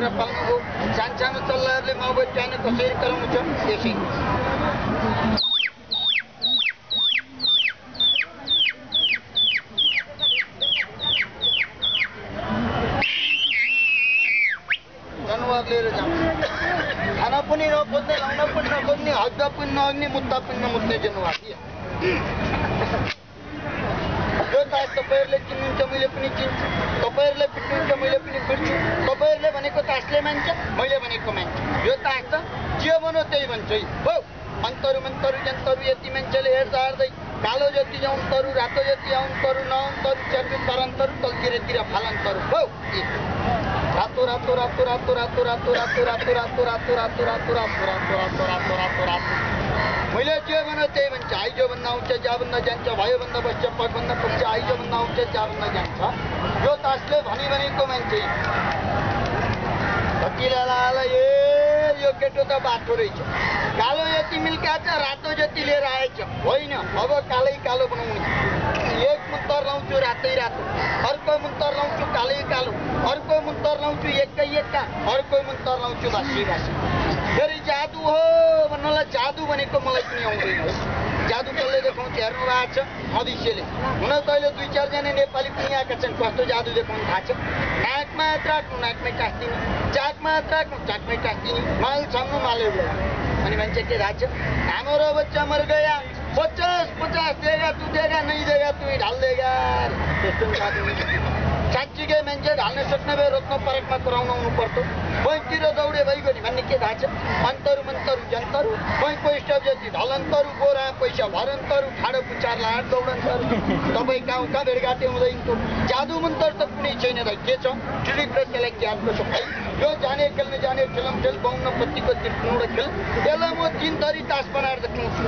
कुरा पाल्नुभयो सानो चल्लाहरूले माओवादी चाहना कसरी कराउनु छ त्यसै जनावर लिएर जान्छ खाना पनि नखोज्ने लाउन पनि नखोज्ने हग्दा पनि नहग्ने मुद्दा पनि नमुद्ने जनावर यो त तपाईहरुले चिन्नुहुन्छ मैले पनि चिन्छु तपाईहरुले पिट्नुहुन्छ मैले पनि पिट्छु तपाईहरुले भनेको त आस्ले मान्छ मैले भनेको मान्छ यो त आस्ता जे भनो त्यही भन्छ हो अन्तरु मन्तरु जन्तरु यति मान्छेले हेर्दा हेर्दै कालो जति जाउँ तरु रातो जति आउँ तरु नआउँ तरु चर्बी परन्तरु तल्तिरतिर फालन्तरु हो रातो रातो रातो रातो रातो रातो रातो रातो रातो रातो रातो रातो रातो रातो रातो रातो रातो रातो मैले जे भनो त्यही भन्छ आइजो भन्दा आउँछ जा भन्दा जान्छ भयो भन्दा बस्छ पग भन्दा पुग्छ आइजो भन्दा आउँछ जा भन्दा जान्छ यो तासले भनेको मान्छे कतिलाला यो केटो त बाटो रहेछ कालो यति मिल्का छ रातो जति लिएर आएछ होइन अब कालै कालो बनाउने एक मुन्तर लाउँछु रातै रातो अर्को मुन्तर लाउँछु कालै कालो अर्को मुन्तर लाउँछु एकै एक्का अर्को मुन्तर लाउँछु बासी बासी फेरि जादु हो भन्नलाई जादु भनेको मलाई पनि आउँदैन जादु कसले देखाउँछ हेर्नु भएको छ मधिसेले हुन त अहिले 2-4 जना नेपाली पनि आएका छन् कस्तो जादु देखाउनु थाहा छ नाकमा राख्नु नाकमै टाँस्दिने चाकमा राख्नु चाकमै टाँस्दिने माल छाम्नु माले अनि मान्छे के थाहा छ हाम्रो बच्चा मर गया 50 देगा तू देगा नहीं देगा तू ही ढाल देगा त्यस्तो जादु साँच्चीकै मान्छे ढाल्न सक्ने भए रोक्न परकमा कुराउन आउनु पर्छ बैतिर दौडे भइगयो नि भन्ने के थाहा छ अन्तरु मन्तरु जन्तरु बैको स्टप जति ढलन्तरु गोरा पैसा भरन्तरु ठाडो पुचारला दौडन्तरु तपाईँ गाउँ कहाँ भेटघाटे हुँदैनको जादु मन्तर त कुनै छैन दाइ के छ ट्रिक र त्यसलाई ज्ञानको सबै यो जाने खेल्ने जाने फिल्म खेल 52 पत्तीको त्रिपुरा खेल त्यसलाई म 3 थरी तास बनाएर देखाउँछु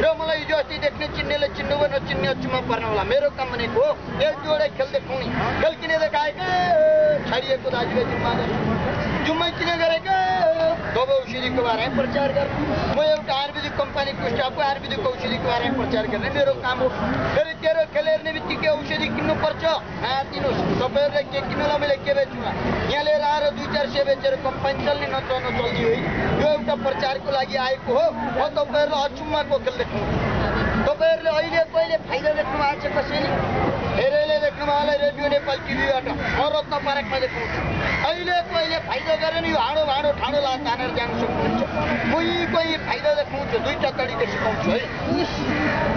र मलाई हिजो अस्ति देख्ने चिन्नेले चिन्नुभयो नचिन्ने अचुमा पर्न होला मेरो काम भनेको हो एक जोडे खेल देखाउने खेल किन देखाएको छाडिएको दाजुभाइ जुम्मा किन गरेको दब औषधिको बारेमा प्रचार गर्नु म एउटा आयुर्वेदिक कम्पनीको स्टाफ हो आयुर्वेदिक औषधिको बारेमा प्रचार गर्ने मेरो काम हो फेरि तेरो खेल हेर्ने बित्तिकै औषधि किन्नुपर्छ दिनुहोस् तपाईँहरूले के किन्नुलाई मैले के बेच्नु यहाँ लिएर आएर 2-4 सय बेचेर कम्पनी चल्ने नत्र नचल्ने होइन यो एउटा प्रचारको लागि आएको हो म तपाईँहरूलाई अचुम्माको खेल देखाउँछु तपाईहरुले अहिले कहिले फाइदा देख्नु भएको छ कसैले धेरैले देख्नु होला रेडियो नेपाल टिभीबाट म रत्न पार्कमा देखाउँछु अहिले कहिले फाइदा गरेर यो हाडो भाँडो ठाडो तानेर जान सक्नुहुन्छ कोही फाइदा देखाउँछु दुईटा तरिका सिकाउँछु है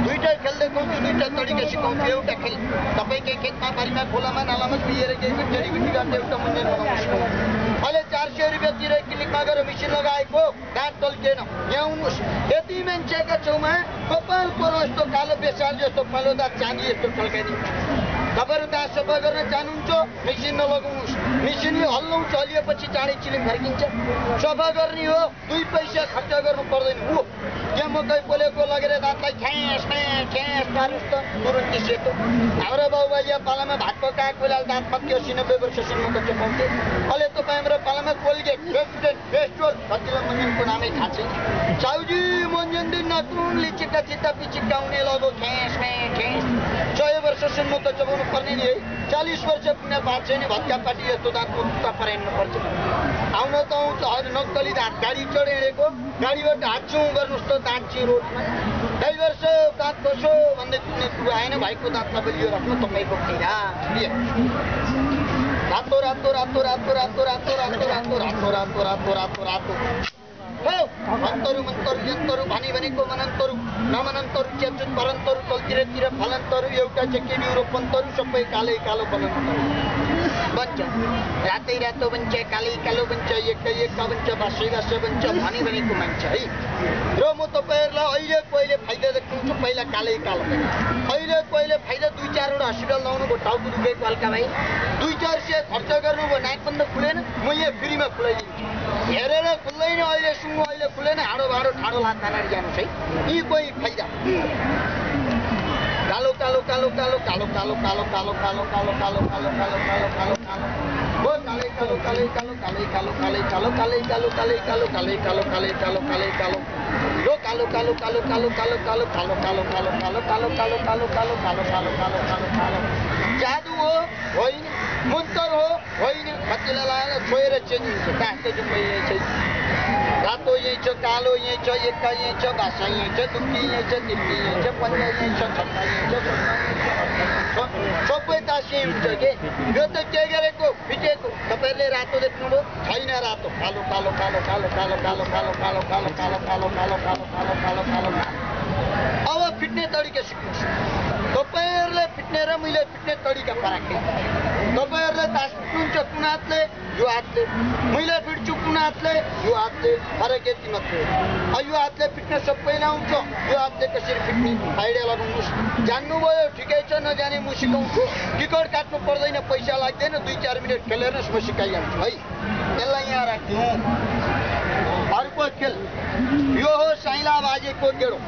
दुईटा खेल देखाउँछु दुईटा तरिका सिकाउँछु एउटा खेल तपाईँकै खेतमा बारीमा खोलामा नालामा पिएर केही जडीबुटी गर्ने एउटा मन्दिर बनाउनु सिकाउँछु अहिले 400 रुपियाँ तिर क्लिकमा गएर मिसिन लगाएको दाँत टल्केन यहाँ आउनुहोस् यति मान्छेका छेउमा कपाल परो यस्तो कालो बेसाल जस्तो कालो दाँत चाँदी यस्तो टल्काइदिन्छ तपाईँहरू दाँत सफा गर्न चाहनुहुन्छ मिसिन नलगाउनुहोस् मिसिनले हल्लाउँछ हल्लिएपछि चाँडै चिलिम फर्किन्छ सफा गर्ने हो 2 पैसा खर्च गर्नु पर्दैन हो त्यहाँ मकै पोलेको लगेर दाँतलाई ठ्यास पारोस् त तुरुन्ती सेतो हाम्रो बाबुबाले पालामा भात पकाएको बेला दाँत पक्यो 80-90 वर्षसम्म कच्चो पाउँथे अहिले तपाईँ हाम्रो पालामा कोलगेट पेस्टोल कतिलाई मन्जनको नामै थाहा छैन चाउजी मन्जन दिन नकुनले चिट्टा चिट्टा पिचिक्का आउने लगो ठ्यास 100 वर्षसम्म त चबाउनु पर्ने नि है 40 वर्ष पुग्ने बात छैन भत्का पाटी यस्तो दाँतको जुत्ता पराइनुपर्छ आउन त आउँछ हजुर नक्कली दाँत गाडी चढेको गाडीबाट हाच्छौँ गर्नुहोस् त दाँत रोडमा ड्राइभर सो दाँत कसो भन्दै कुनै कुरो आएन भाइको दाँतमा बलियो राख्नु तपाईँको खैरा रातो रातो रातो रातो रातो रातो रातो रातो रातो रातो रातो रातो रातो अन्तरु मन्तरु जन्तरु भनेको मनन्तरु नमनन्तरु च्याचुत परन्तरु तल्तिरतिर फलन्तरु एउटा चेकी बिउरो पन्तरु सबै कालै कालो बनन्तरु बन्छ रातै रातो बन्छ कालै कालो बन्छ एकै एक्का बन्छ बासै बासै बन्छ भनेको मान्छ है र म तपाईहरुलाई अहिले कहिले फाइदा देखाउँछु पहिला कालै कालो अहिले कहिले फाइदा 2-4 वटा हस्पिटल लाउनु भयो टाउको दुखेको हल्का भाइ 2-4 सय खर्च गर्नु भयो नाक बन्द खुलेन म यहाँ फ्रीमा खुलाइदिन्छु हेरेर खुल्दैन अहिले सुँगो अहिले खुलेन हाडो भाडो ठाडो लात तानेर जानुहोस् है यी कोही फाइदा कालो कालो कालो कालो कालो कालो कालो कालो कालो कालो कालो कालो कालो कालो कालो कालो वो काले कालो काले कालो काले कालो काले कालो काले कालो काले कालो काले कालो काले कालो काले कालो लो कालो कालो कालो कालो कालो कालो कालो कालो कालो कालो कालो कालो कालो कालो कालो कालो कालो कालो जादु हो होइन, मन्तर हो होइन, कतिलाई लगाएर छोएर चेन्ज हुन्छ। काठको जुम्मै यही छ, रातो यही छ, कालो यही छ, एक्का यही छ, भाषा यही छ, दुप्की यही छ, तिर्की यही छ, पन्जा यही छ, छक्का यही छ, सबै तासिए हुन्छ के। यो त के गरेको फिटेको। तपाईँहरूले रातो देख्नुभयो छैन, रातो कालो कालो कालो कालो कालो कालो कालो कालो कालो कालो कालो कालो कालो कालो कालो कालो कालो। अब फिट्ने तरिका सिक्नुहोस्। तपाईँहरूले फिट्ने र मैले फिट्ने तरिका फरक छ। तपाईँहरूले तास फिट्नुहुन्छ कुन हातले, यो हातले। मैले फिट्छु कुन हातले, यो हातले। फरक यति मात्रै हो। यो हातले फिट्न सबैलाई आउँछ, यो हातले कसरी फिट्ने आइडिया लगाउनुहोस्। जान्नुभयो ठिकै छ, नजाने म सिकाउँछु। टिकट काट्नु पर्दैन, पैसा लाग्दैन, 2-4 मिनट खेलेर्नुहोस्, म सिकाइहाल्छु है। यसलाई यहाँ राख्नु। अर्को खेल यो हो साइला बाजेको गेडो,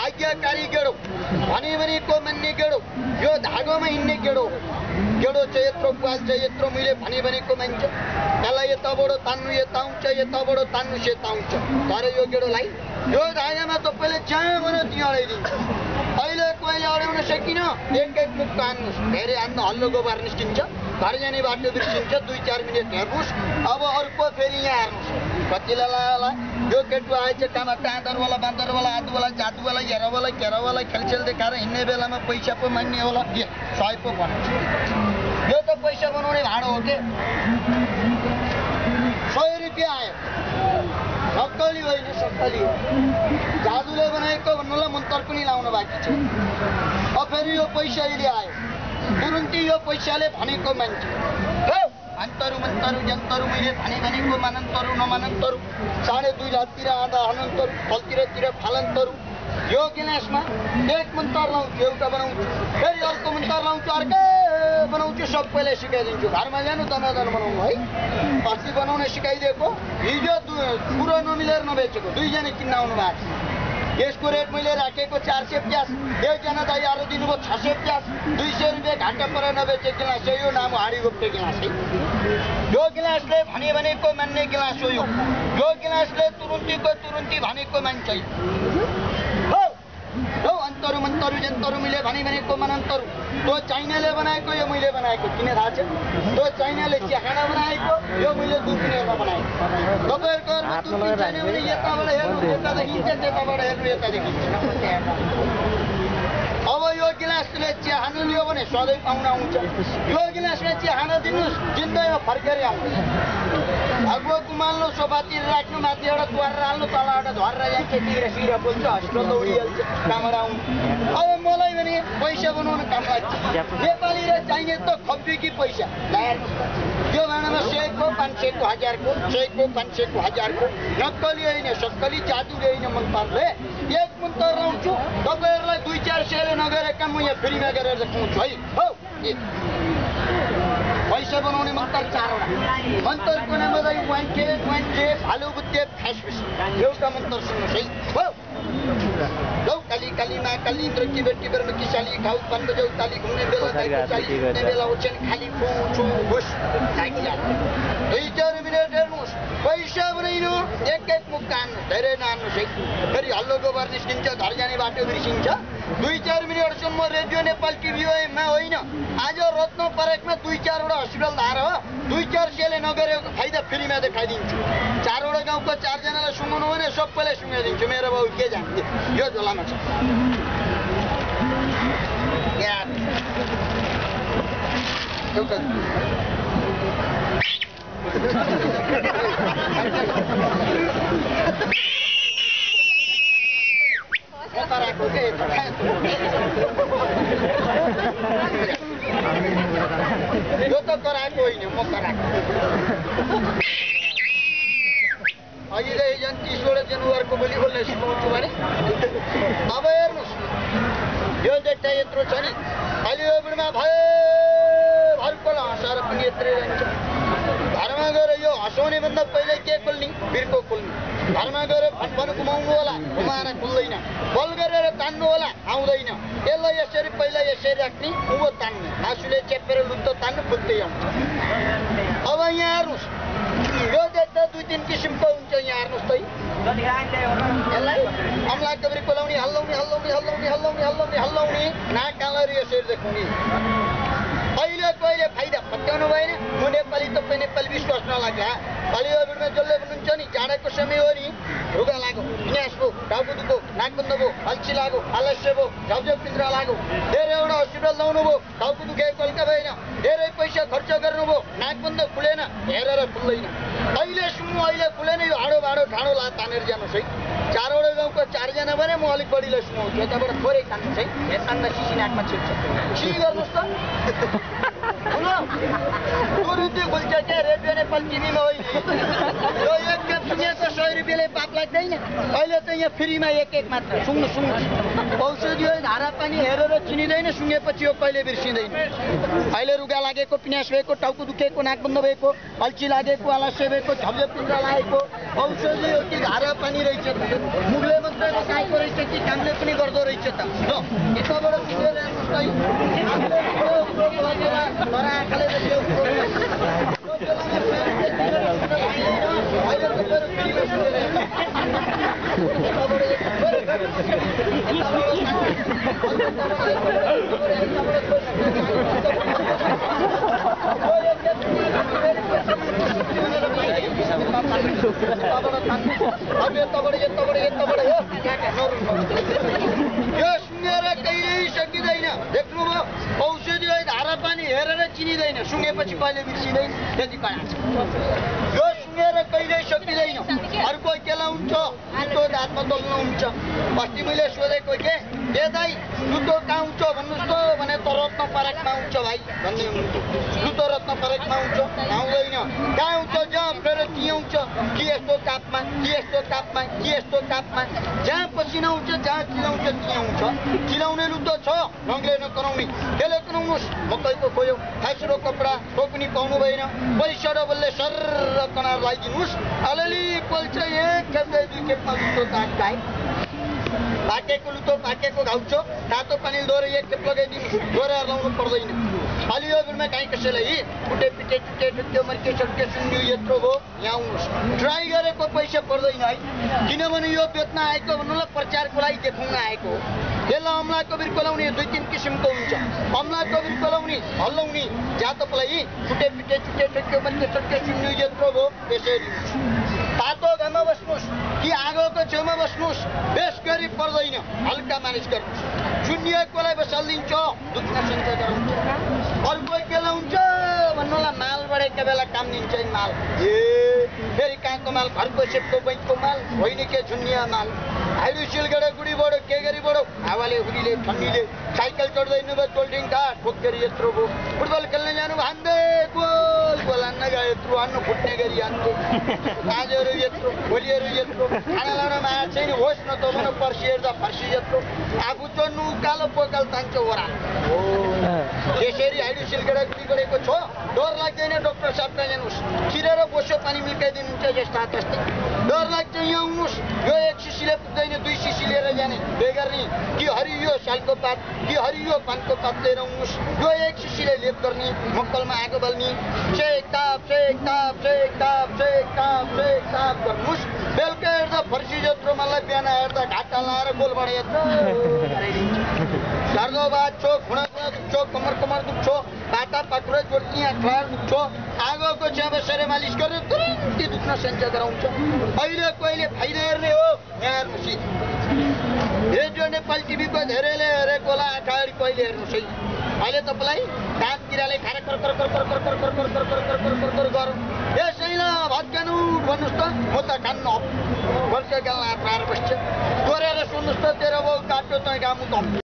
आज्ञाकारी गेडो, भनेको मान्ने गेडो। यो धागोमा हिँड्ने गेडो हो। गेडो चाहिँ यत्रो बुवाल छ, यत्रो मैले भनेको मान्छ। यसलाई यताबाट तान्नु यता आउँछ, यताबाट तान्नु यता आउँछ। तर यो गेडोलाई यो धागामा तपाईँले जहाँ भन्यो त्यहाँ अडाइदिन्छ। अहिले कोहीले अडाउन सकिन, एक मुख हान्नुहोस्, धेरै हान्नु हल्लो गोबर निस्किन्छ, घर जाने बाटो बिर्सिन्छ। 2-4 मिनट हेर्नुहोस्। अब अर्को फेरि यहाँ हेर्नुहोस्। कतिलाई होला यो केटु आएछ कामा, टाँदरवाला, बाँदरवाला, आदुवाला, जादुवाला, हेरवाला, केरावाला, खेलछेल देखाएर हिँड्ने बेलामा पैसा पो माग्ने होला। के 100 पो भन्छ। यो त पैसा बनाउने भाँडो हो के। 100 रुपियाँ आयो। सक्कली होइन, सक्कली हो। जादुले बनाएको भन्नुलाई मन्तर पनि लाउन बाँकी छ। अब फेरि यो पैसा अहिले आयो, तुरुन्तै यो पैसाले भनेको मान्छे अन्तरु मन्तरु जन्तरु, मैले भनेको मानन्तरु नमानन्तरु, 2.5 लाखतिर आधा अनन्तरु, फलतिर फालन्तरु। यो गिलासमा एक मन्तर लाउँछु, एउटा बनाउँछु, फेरि अर्को मन्तर लाउँछु, अर्कै बनाउँछु। सबैलाई सिकाइदिन्छु। घरमा जानु दनादन बनाउनु है। अस्ति बनाउन सिकाइदिएको, हिजो पुरो नमिलेर नबेचेको, 2 जना किन्न आउनु भएको छ। यसको रेट मैले राखेको 450, एकजना दाइ अरू दिनुभयो 650, 200 रुपियाँ घाटा परेर नबेचे गिलास हो। यो नाम हाडी गोप्टे गिलास है। यो गिलासले भनेको मान्ने गिलास हो। यो गिलासले तुरुन्तीको तुरुन्ती भनेको मान्छ। हो अन्तरु मन्तरु जन्तरु, मैले भनेको मानन्तरु। त्यो चाइनाले बनाएको, यो मैले बनाएको। किन थाहा छ? त्यो चाइनाले चियाखाना बनाएको, यो मैले दुर्पिनेरमा बनाएको। तपाईँहरूको घरमा दुर्पिन छैन भने यताबाट हेर्नु यता देखिन्छ, त्यताबाट हेर्नु यता देखिन्छ। अब यो गिलासले चिया खानु लियो भने सधैँ पाउन आउँछ। यो गिलासले चिया खान दिनुहोस्, जिन्दगीमा फर्केर आउँछ। अगुवा कुमाल्नु, सोफातिर राख्नु, माथिबाट द्वार हाल्नु, तलबाट झरेर जान्छ, तिर बोल्छ, हस्पिटल दौडिहाल्छ, कामबाट आउनु। अब मलाई भने पैसा बनाउनु काम लाग्छ। नेपाली र चाइनिज त खप्यो कि पैसा। यो भाँडामा 100 को, 500 को, 1000 को, 100 को, 500 को, 1000 को। नक्कली होइन, सक्कली, जादुले होइन, मन्तरले। एक मन्तर लाउँछु, तपाईँहरूलाई 2-4 सेले नगरेका म यहाँ फ्रीमा गरेर देखाउँछु है। हो पैसा बनाउने मन्तर 4वटा। मन्तरको नाम हो 1K, भालु बुद्धे खासपिस। एउटा मन्तर सुन्नुहोस् है। हो लौ काली कालीमा काली इन्द्र की बेटी बर्म की शाली, खाऊ पान बजाऊ ताली, घुम्ने बेला गाईको चाली, घुम्ने बेला ओछ्यान खाली फु छु घुस लागिहाल्छ। 2-4 मिनट हेर्नुहोस्। पैसा बनाइनु, एक मुख हान्नु, धेरै नहान्नुहोस् है। फेरि हल्लो गोबर निस्किन्छ, घर जाने बाटो बिर्सिन्छ। 2-4 मिनटसम्म रेडियो नेपाल टिभीमा होइन, आज रत्न परेकमा 2-4 वटा हस्पिटल धार हो। 2-4 सेले नगरेको फाइदा फ्रीमा देखाइदिन्छु। 4 वटा गाउँको 4 जनालाई सुनाउनु भने सबैलाई सुनाइदिन्छु। मेरो बाउ के जान्थे, यो झोलामा छ। एउटा कराएको के यो त कराएको होइन, म कराएको। अहिले हिजो 30 जनवरीको भोलि बोल्न सिकाउँछु भने। अब हेर्नुहोस्, यो देख्दा यत्रो छ नि, अहिले यो बेलामा भरकोलाई हँसाएर पनि यत्रै रहन्छ। घरमा गएर यो हँसाउने भन्दा पहिला के खोल्ने, बिर्को खोल्ने। घरमा गएर फन घुमाउनु होला, घुमाएर खुल्दैन। बल गरेर तान्नु होला, आउँदैन। यसलाई यसरी पहिला यसरी राख्ने, उँभो तान्ने, आँसुले चेपेर लुत्त तान्नु, फुत्दै आउँछ। अब यहाँ हेर्नुहोस्, यो देख्दा 2-3 किसिमको हुन्छ। यहाँ हेर्नुहोस् त, यसलाई अम्ला कबरी कोलाउने, हल्लाउने, नाक काँलेर यसरी देखाउने। फाइदा पत्याउनु भएन म नेपाली तपाईँ नेपाली विश्वास नलाग्ला हलिउडमा जसले भन्नुहुन्छ नि जाडाको समय हो नि रुगा लाग्यो विनाश भयो टाउको दुखो नाक बन्द भयो अल्छी लाग्यो आलस्य भयो झपझप पिन्द्रा लाग्यो धेरैवटा हस्पिटल लाउनु भयो टाउको दुखेको कल्का भएन धेरै पैसा खर्च गर्नुभयो नाक बन्द खुलेन हेरेर खुल्दैन अहिलेसम्म अहिले खुलेन यो हाडो भाडो ढाडो ला तानेर जानुहोस् है चारवटा गाउँको चारजना भने म अलिक बढीलाई सुनाउँछु यताबाट थोरै तान्नुहोस् है हेर्तान्दा सिसी नाकमा छिर्छ सिसी गर्नुहोस् त रुपी खुल्छ क्या रेडियो नेपाल टिभीमा होइन यो एक खेप सुनेको 100 रुपियाँले पाप लाग्दैन अहिले त यहाँ फ्रीमा एक मात्र सुन्नु औषधि धारा पानी हेरेर चिनिँदैन सुनेपछि यो कहिले बिर्सिँदैन अहिले रुगा लागेको पिनास भएको टाउको दुखेको नाक बन्द भएको अल्छी लागेको आलस्य भएको झपझप पिन्द्रा लागेको औषधि हो कि धारा पानी रहेछ मुखले मात्रै बसाएको रहेछ कि कामले पनि गर्दो रहेछ त ल यताबाट सुनेर तर आँखाले यो सुनेर कहिल्यै सकिँदैन देख्नुभयो औषधि धारा पानी हेरेर चिनिँदैन सुनेपछि कहिले बिर्सिँदैन त्यति कहाँ छ यो सुनेर कहिल्यै सकिँदैन अर्को केला हुन्छ जुत्तो हातमा दल्नु हुन्छ अस्ति मैले सोधेको के दाइ जुत्तो कहाँ हुन्छ भन्नुहोस् त भने त रत्न पार्कमा हुन्छ भाइ भन्दै हुनुहुन्थ्यो जुत्तो रत्न पार्कमा हुन्छ आउँदैन कहाँ हुन्छ जहाँ फेर त्यहीँ हुन्छ कि यस्तो कापमा कि यस्तो कापमा कि यस्तो कापमा जहाँ पसिना हुन्छ जहाँ चिलाउँछ त्यहाँ हुन्छ चिलाउने लुतो छ रङले नकराउने त्यसले कराउनुहोस् मकैको खोयो फाइसरो कपडा त्यो पनि पाउनु भएन पैसा डबलले सर कनार लगाइदिनुहोस् अलिअलि पल्छ एक खेप्दै दुई खेपमा लुतो ताक पाकेको लुतो पाकेको घाउ छ तातो पानी दोहोरो एक खेप लगाइदिनुहोस् दोहोरो लाउनु पर्दैन अलि यो बेरमा काहीँ कसैलाई फुटे पिटे चुटे टुट्यो मर्के सट्के सुन्यो यत्रो भयो यहाँ आउनुहोस् ट्राई गरेको पैसा पर्दैन है किनभने यो बेच्न आएको भन्नुलाई प्रचारको लागि देखाउन आएको हो यसलाई अमला कबिर कोलाउने 2-3 किसिमको हुन्छ अमला कबिर कोलाउने हल्लाउने जातकलाई फुटे पिटे चुटे टुट्यो मर्के सट्के सुन्यो यत्रो भयो त्यसरी तातो घाममा बस्नुहोस् कि आगोको छेउमा बस्नुहोस् बेस गरी पर्दैन हल्का मालिस गर्नुहोस् सुन्निएकोलाई बसालिदिन्छ दुख्न सन्छ गराउँछ अर्को केला हुन्छ भन्नुलाई माल बढेको बेला काम दिन्छ माल फेरि कहाँको माल घरको सेपको बैङ्कको माल होइन के झुन्निया माल हाइडु सिलगढा गुडीबाट के गरीबाट हावाले हुरीले ठन्डीले साइकल चढ्दैन भयो टोल्टिङ घाट ठोकेर यत्रो भयो फुटबल खेल्न जानु हान्दै गोल गोल हान्न गयो यत्रो हान्नु फुट्ने गरी हान्दै आजहरू यत्रो भोलिहरू यत्रो खाना लाउनमा आएको छैन होस् न त भन पर्सि हेर्दा फर्सी यत्रो आफू चढ्नु कालो पोकाल तान्छ ओह्राल यसरी हाइडु सिलगढा गुडी गरेको छ डर लाग्दैन डाक्टर साहब कहाँ जानुहोस् छिरेर बोसो पानी मिल्काइदिनुहुन्छ जस्ता त्यस्तै डर लाग्छ यहाँ आउनुहोस् यो 1 सिसीले पुग्दैन 2 सिसी लिएर जाने बेगर्नी कि हरियो सालको पात कि हरियो पानको पात लिएर आउनुहोस् यो 1 सिसीले लेप गर्ने मक्कलमा आगो बल्ने सेक ताप गर्नुहोस् बेलुका हेर्दा फर्सी जत्रो मलाई बिहान हेर्दा घाटा लाएर गोलबाट यत्रो सर्दो बाद छो खुँडा दुख्छ कमर दुख्छ बाटा पाखुरा जोड्ने अखबार दुख्छ आगोको छेउ बसेर मालिस गरेर तुरुन्तै दुख्न सञ्च गराउँछ अहिले कहिले फाइदा हेर्ने हो यहाँ हेर्नुहोस् रेडियो नेपाल टिभीको धेरैले हेरेको होला आँखा अगाडि कहिले हेर्नुहोस् है अहिले तपाईँलाई कान किराले खाएर गरौँ यसैला भत्कानु भन्नुहोस् त म त खान्न वर्ष गाल्न प्रार बस्छ दोहोऱ्याएर सुन्नुहोस् त तेरो बाउ काट्यो तँ गामु त